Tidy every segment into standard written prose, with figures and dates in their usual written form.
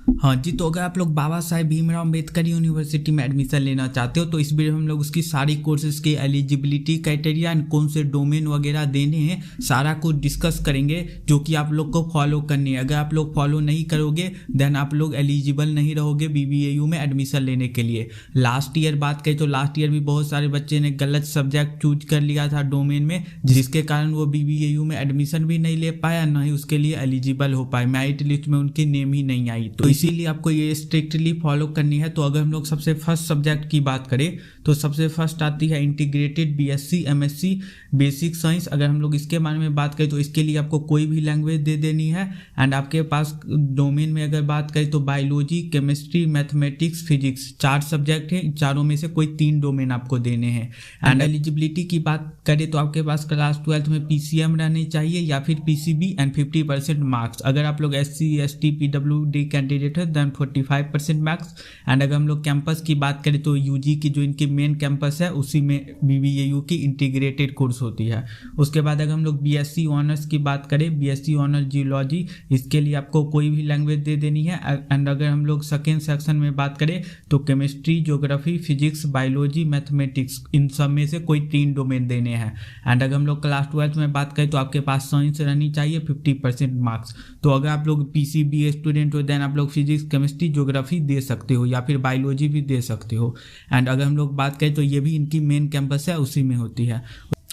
हाँ जी, तो अगर आप लोग बाबा साहेब भीमराव अम्बेडकर यूनिवर्सिटी में एडमिशन लेना चाहते हो तो इस वीडियो में हम लोग उसकी सारी कोर्सेज की एलिजिबिलिटी क्राइटेरिया एंड कौन से डोमेन वगैरह देने हैं सारा कुछ डिस्कस करेंगे, जो कि आप लोग को फॉलो करनी है। अगर आप लोग फॉलो नहीं करोगे देन आप लोग एलिजिबल नहीं रहोगे BBAU में एडमिशन लेने के लिए। लास्ट ईयर बात करें तो लास्ट ईयर भी बहुत सारे बच्चे ने गलत सब्जेक्ट चूज कर लिया था डोमेन में, जिसके कारण वो BBAU में एडमिशन भी नहीं ले पाया, ना ही उसके लिए एलिजिबल हो पाए, मेरिट लिस्ट में उनकी नेम ही नहीं आई। तो इसीलिए आपको ये स्ट्रिक्टली फॉलो करनी है। तो अगर हम लोग सबसे फर्स्ट सब्जेक्ट की बात करें तो सबसे फर्स्ट आती है integrated BSc MSc basic science. अगर हम लोग इसके बारे में बात करें तो इसके लिए आपको कोई भी लैंग्वेज दे देनी है। एंड आपके पास डोमेन में अगर बात करें तो biology, chemistry, mathematics, physics, 4 subject हैं। चारों में से कोई 3 डोमेन आपको देने हैं। एंड एलिजिबिलिटी की बात करें तो आपके पास क्लास 12 में PCM रहनी चाहिए या फिर PCB एंड 50% मार्क्स। अगर आप लोग SC ST PWD कैंडिडेट है देन 45% मार्क्स। एंड अगर हम लोग कैंपस की बात करें तो UG की जो इनकी मेन कैंपस है उसी में BBAU की इंटीग्रेटेड कोर्स होती है। उसके बाद अगर हम लोग BSc ऑनर्स की बात करें, BSc ऑनर्स जियोलॉजी, इसके लिए आपको कोई भी लैंग्वेज दे देनी है। एंड अगर हम लोग सेकेंड सेक्शन में बात करें तो chemistry, geography, physics, biology, mathematics, इन सब में से कोई 3 डोमेन देने हैं। एंड अगर हम लोग क्लास 12 में बात करें तो आपके पास साइंस रहनी चाहिए 50% मार्क्स। तो अगर आप लोग PCB स्टूडेंट हो देन आप लोग फिजिक्स, केमिस्ट्री, ज्योग्राफी दे सकते हो या फिर बायोलॉजी भी दे सकते हो। एंड अगर हम लोग बात करें तो ये भी इनकी मेन कैंपस है, उसी में होती है।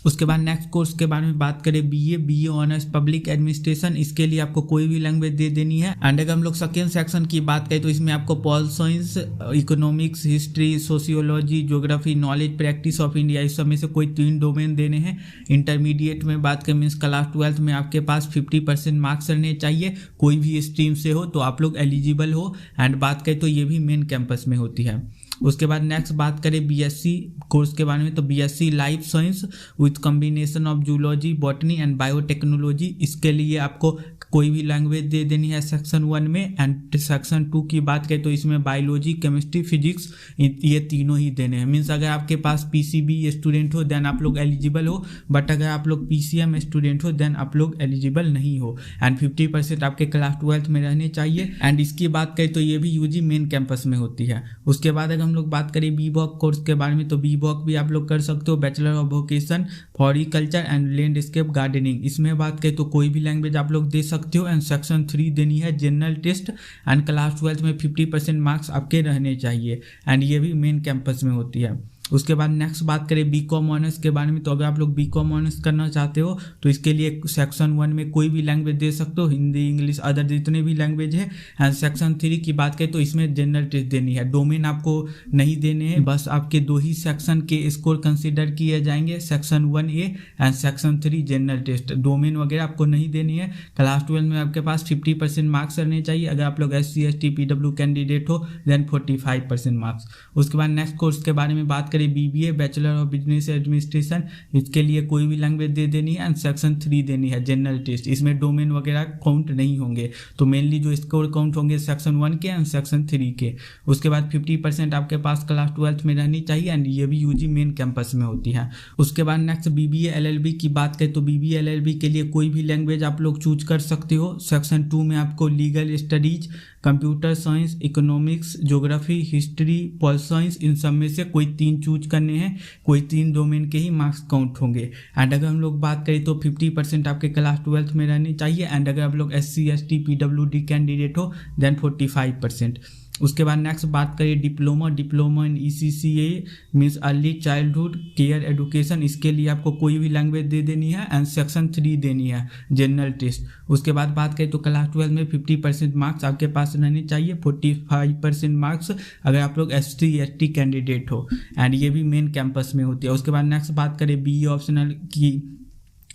उसके बाद नेक्स्ट कोर्स के बारे में बात करें BA ऑनर्स पब्लिक एडमिनिस्ट्रेशन, इसके लिए आपको कोई भी लैंग्वेज दे देनी है। एंड अगर हम लोग सेकेंड सेक्शन की बात करें तो इसमें आपको pol science, economics, history, sociology, geography, knowledge, practice of India, इस सब में से कोई 3 डोमेन देने हैं। इंटरमीडिएट में बात करें मीन्स क्लास 12 में आपके पास 50% मार्क्स रहने चाहिए, कोई भी स्ट्रीम से हो तो आप लोग एलिजिबल हो। एंड बात करें तो ये भी मेन कैंपस में होती है। उसके बाद नेक्स्ट बात करें BSc कोर्स के बारे में तो BSc life science with combination of zoology, botany and biotechnology, इसके लिए आपको कोई भी लैंग्वेज दे देनी है सेक्शन 1 में। एंड सेक्शन 2 की बात करें तो इसमें बायोलॉजी, केमिस्ट्री, फिजिक्स, ये तीनों ही देने हैं। मीन्स अगर आपके पास PCB स्टूडेंट हो देन आप लोग एलिजिबल हो, बट अगर आप लोग PCM स्टूडेंट हो देन आप लोग एलिजिबल नहीं हो। एंड 50% आपके क्लास 12 में रहने चाहिए। एंड इसकी बात करें तो ये भी UG मेन कैंपस में होती है। उसके बाद अगर हम लोग बात करें BVOC कोर्स के बारे में तो BVOC भी आप लोग कर सकते हो, bachelor of vocation horticulture and landscape gardening. इसमें बात करें तो कोई भी लैंग्वेज आप लोग दे सकते हो। एंड सेक्शन 3 देनी है जनरल टेस्ट। एंड क्लास 12 में 50% मार्क्स आपके रहने चाहिए। एंड ये भी मेन कैंपस में होती है। उसके बाद नेक्स्ट बात करें BCom ऑनर्स के बारे में तो अगर आप लोग BCom ऑनर्स करना चाहते हो तो इसके लिए सेक्शन 1 में कोई भी लैंग्वेज दे सकते हो, हिंदी, इंग्लिश, अदर जितने भी लैंग्वेज है। एंड सेक्शन 3 की बात करें तो इसमें जनरल टेस्ट देनी है, डोमेन आपको नहीं देने हैं, बस आपके 2 ही सेक्शन के स्कोर कंसिडर किए जाएंगे, section 1A and section 3 general test. Domain वगैरह आपको नहीं देनी है। क्लास 12 में आपके पास 50% मार्क्स रहने चाहिए। अगर आप लोग SC ST PW कैंडिडेट हो देन 45% मार्क्स। उसके बाद नेक्स्ट कोर्स के बारे में बात करें BBA bachelor of business administration, इसके लिए कोई भी लैंग्वेज दे देनी है। एंड सेक्शन 3 देनी है जनरल टेस्ट। इसमें डोमेन वगैरह काउंट नहीं होंगे, तो मेनली जो स्कोर काउंट होंगे सेक्शन 1 के एंड सेक्शन 3 के। उसके बाद 50% आपके पास क्लास 12 में रहनी चाहिए। एंड ये भी UG मेन कैंपस में होती है। उसके बाद नेक्स्ट BBA LLB की बात करें तो BBA LLB के लिए कोई भी लैंग्वेज आप लोग चूज कर सकते हो। सेक्शन 2 में आपको legal studies, computer science, economics, geography, history, pol science, इन सब में से कोई 3 चूज करने हैं। कोई 3 डोमेन के ही मार्क्स काउंट होंगे। एंड अगर हम लोग बात करें तो 50% आपके क्लास 12 में रहनी चाहिए। एंड अगर आप लोग SC ST PWD कैंडिडेट हो देन 45%। उसके बाद नेक्स्ट बात करिए diploma in ECCA means early childhood care education, इसके लिए आपको कोई भी लैंग्वेज दे देनी है। एंड सेक्शन 3 देनी है जनरल टेस्ट। उसके बाद बात करें तो क्लास 12 में 50% मार्क्स आपके पास रहने चाहिए, 45% मार्क्स अगर आप लोग SC ST कैंडिडेट हो। एंड ये भी मेन कैंपस में होती है। उसके बाद नेक्स्ट बात करें BE ऑप्शनल की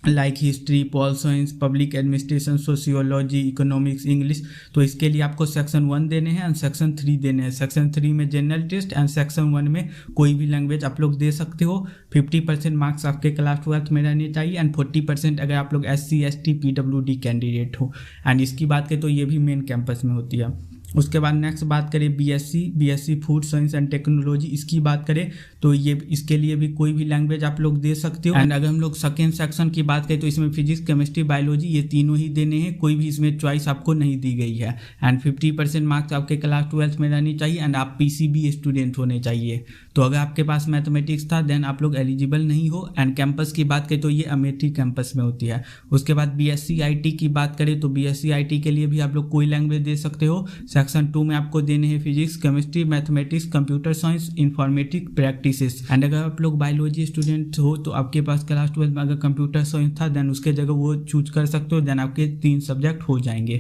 like history, pol science, public administration, sociology, economics, English, तो इसके लिए आपको सेक्शन 1 देने हैं एंड सेक्शन 3 देने हैं। सेक्शन 3 में जनरल टेस्ट एंड सेक्शन 1 में कोई भी लैंग्वेज आप लोग दे सकते हो। 50% मार्क्स आपके क्लास 12 में रहने चाहिए। एंड 40% अगर आप लोग SC ST PWD कैंडिडेट हो। एंड इसकी बात करें तो ये भी मेन कैंपस में होती है। उसके बाद नेक्स्ट बात करें BSc food science and technology, इसकी बात करें तो ये इसके लिए भी कोई भी लैंग्वेज आप लोग दे सकते हो। एंड अगर हम लोग सेकेंड सेक्शन की बात करें तो इसमें फिजिक्स, केमिस्ट्री, बायोलॉजी ये तीनों ही देने हैं, कोई भी इसमें चॉइस आपको नहीं दी गई है। एंड 50% मार्क्स आपके क्लास 12th में रहनी चाहिए एंड आप पीसीबी स्टूडेंट होने चाहिए। तो अगर आपके पास मैथमेटिक्स था देन आप लोग एलिजिबल नहीं हो। एंड कैंपस की बात करें तो ये अमेठी कैंपस में होती है। उसके बाद बीएससी आईटी की बात करें तो बीएससी आईटी के लिए भी आप लोग कोई लैंग्वेज दे सकते हो। सेक्शन 2 में आपको देने हैं physics, chemistry, mathematics, computer science, informatic practices. And अगर आप लोग बायोलॉजी स्टूडेंट हो तो आपके पास क्लास 12 में अगर कंप्यूटर साइंस था देन उसके जगह वो चूज कर सकते हो, देन आपके 3 सब्जेक्ट हो जाएंगे।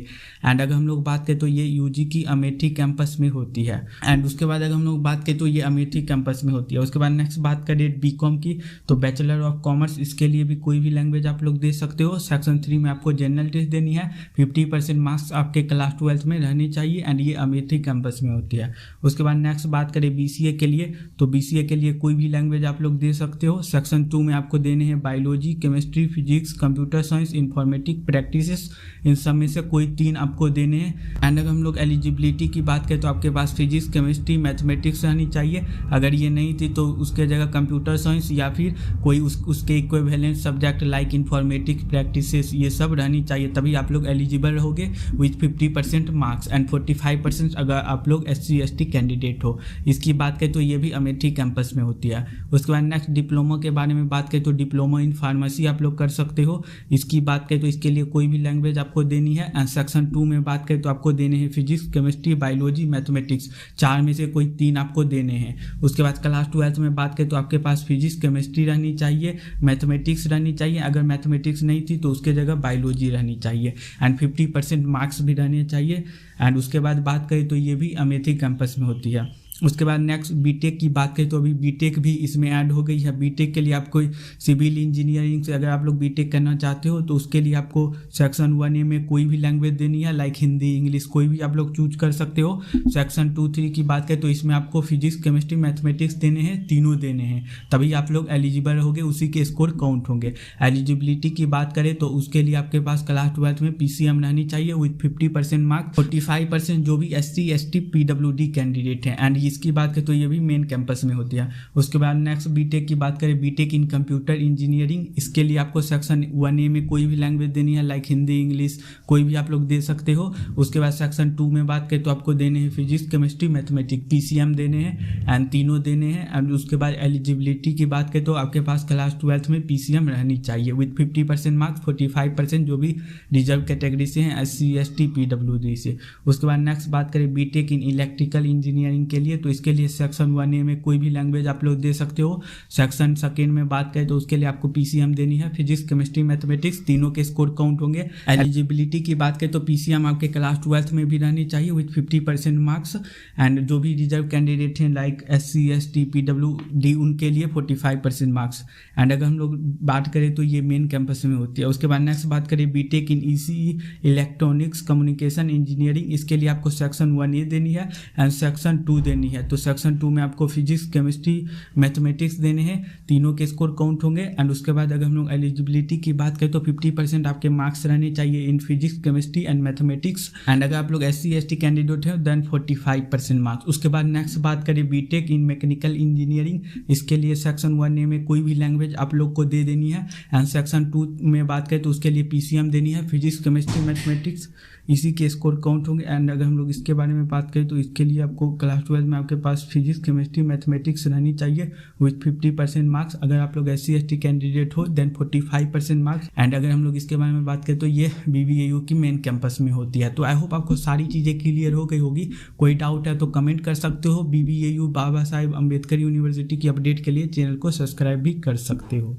एंड अगर हम लोग बात करें तो ये यूजी की अमेठी कैंपस में होती है। एंड उसके बाद अगर हम लोग बात करें तो ये अमेठी कैंपस में होती है। उसके बाद नेक्स्ट बात करें बीकॉम की तो बैचलर ऑफ कॉमर्स, इसके लिए भी कोई भी लैंग्वेज आप लोग दे सकते हो। सेक्शन 3 में आपको जनरल टेस्ट देनी है, 50% मार्क्स आपके क्लास 12 में रहने चाहिए एंड ये अमेठी कैंपस में होती है। उसके बाद नेक्स्ट बात करें बीसीए के लिए तो बीसीए के लिए कोई भी लैंग्वेज आप लोग दे सकते हो। सेक्शन 2 में आपको देने हैं biology, chemistry, physics, computer science, informatic practices, इन सब में से कोई 3 आपको देने हैं। एंड अगर हम लोग एलिजिबिलिटी की बात करें तो आपके पास फिजिक्स, केमिस्ट्री, मैथमेटिक्स रहनी चाहिए। अगर ये नहीं थी तो उसके जगह कंप्यूटर साइंस या फिर कोई उसके equivalent subject like informatic practices ये सब रहनी चाहिए, तभी आप लोग एलिजिबल रहोगे विथ 50% मार्क्स एंड 45% अगर आप लोग SC ST कैंडिडेट हो। इसकी बात करें तो ये भी अमेठी कैंपस में होती है। उसके बाद नेक्स्ट डिप्लोमा के बारे में बात करें तो डिप्लोमा इन फार्मेसी आप लोग कर सकते हो। इसकी बात करें तो इसके लिए कोई भी लैंग्वेज आपको देनी है। एंड सेक्शन 2 में बात करें तो आपको देने हैं फिजिक्स, केमिस्ट्री, बायोलॉजी, मैथमेटिक्स, 4 में से कोई 3 आपको देने हैं। उसके बाद क्लास 12 में बात करें तो आपके पास फिजिक्स, केमिस्ट्री रहनी चाहिए, मैथमेटिक्स रहनी चाहिए। अगर मैथमेटिक्स नहीं थी तो उसके जगह बायोलॉजी रहनी चाहिए एंड 50% मार्क्स भी रहने चाहिए। एंड उसके बाद बात करें तो ये भी अमेठी कैंपस में होती है। उसके बाद नेक्स्ट बीटेक की बात करें तो अभी बीटेक भी इसमें ऐड हो गई है। बीटेक के लिए आपको सिविल इंजीनियरिंग से अगर आप लोग बीटेक करना चाहते हो तो उसके लिए आपको सेक्शन 1A में कोई भी लैंग्वेज देनी है, लाइक हिंदी, इंग्लिश, कोई भी आप लोग चूज कर सकते हो। सेक्शन 2-3 की बात करें तो इसमें आपको फिजिक्स, केमिस्ट्री, मैथमेटिक्स देने हैं, तीनों देने हैं, तभी आप लोग एलिजिबल रहोगे, उसी के स्कोर काउंट होंगे। एलिजिबिलिटी की बात करें तो उसके लिए आपके पास क्लास 12 में PCM रहनी चाहिए विथ 50% मार्क्स, 45% जो भी SC ST PWD कैंडिडेट हैं। एंड इसकी बात करें तो ये भी मेन कैंपस में होती है। उसके बाद नेक्स्ट बीटेक की बात करें, बीटेक इन कंप्यूटर इंजीनियरिंग, इसके लिए आपको सेक्शन 1A में कोई भी लैंग्वेज देनी है, लाइक हिंदी, इंग्लिश, कोई भी आप लोग दे सकते हो। उसके बाद सेक्शन 2 में बात करें तो आपको देने हैं फिजिक्स, केमिस्ट्री, मैथमेटिक्स, PCM देने हैं एंड तीनों देने हैं। एंड उसके बाद एलिजिबिलिटी की बात करें तो आपके पास क्लास 12 में PCM रहनी चाहिए विथ 50% मार्क्स, 45% जो भी रिजर्व कैटेगरी से हैं, SC ST PWD से। उसके बाद नेक्स्ट बात करें बीटेक इन इलेक्ट्रिकल इंजीनियरिंग के लिए तो इसके लिए सेक्शन 1A में कोई भी लैंग्वेज आप लोग दे सकते हो। सेक्शन 2 में बात करें तो उसके लिए आपको PCM देनी है, फिजिक्स, केमिस्ट्री, मैथमेटिक्स, तीनों के स्कोर काउंट होंगे। एलिजिबिलिटी की बात करें तो PCM आपके क्लास 12 में भी रहनी चाहिए विथ 50% मार्क्स एंड जो भी रिजर्व कैंडिडेट हैं लाइक SC ST PWD उनके लिए 45% मार्क्स। एंड अगर हम लोग बात करें तो ये मेन कैंपस में होती है। उसके बाद नेक्स्ट बात करें बीटेक इन ECE इलेक्ट्रॉनिक्स कम्युनिकेशन इंजीनियरिंग, इसके लिए आपको सेक्शन 1A देनी है एंड सेक्शन 2 देनी है। तो सेक्शन 2 में आपको फिजिक्स, केमिस्ट्री, मैथमेटिक्स देने हैं, तीनों के स्कोर काउंट होंगे। एंड उसके बाद अगर हम लोग एलिजिबिलिटी की बात करें तो 50% आपके मार्क्स रहने चाहिए in physics, chemistry and mathematics. And अगर आप लोग SC ST कैंडिडेट हैं देन 45% मार्क्स। उसके बाद नेक्स्ट बात करें बीटेक इन मैकेनिकल इंजीनियरिंग, इसके लिए सेक्शन 1A में कोई भी लैंग्वेज आप लोग को दे देनी है। एंड सेक्शन 2 में बात करें तो उसके लिए PCM देनी है, फिजिक्स, केमिस्ट्री, मैथमेटिक्स, इसी के स्कोर काउंट होंगे। एंड अगर हम लोग इसके बारे में बात करें तो इसके लिए आपको क्लास 12 में आपके पास फिजिक्स, केमिस्ट्री, मैथमेटिक्स रहनी चाहिए विथ 50% मार्क्स। अगर आप लोग SC ST कैंडिडेट हो देन 45% मार्क्स। एंड अगर हम लोग इसके बारे में बात करें तो ये BBAU की मेन कैंपस में होती है। तो आई होप आपको सारी चीज़ें क्लियर हो गई होगी। कोई डाउट है तो कमेंट कर सकते हो। BBAU बाबा साहेब अम्बेडकर यूनिवर्सिटी की अपडेट के लिए चैनल को सब्सक्राइब भी कर सकते हो।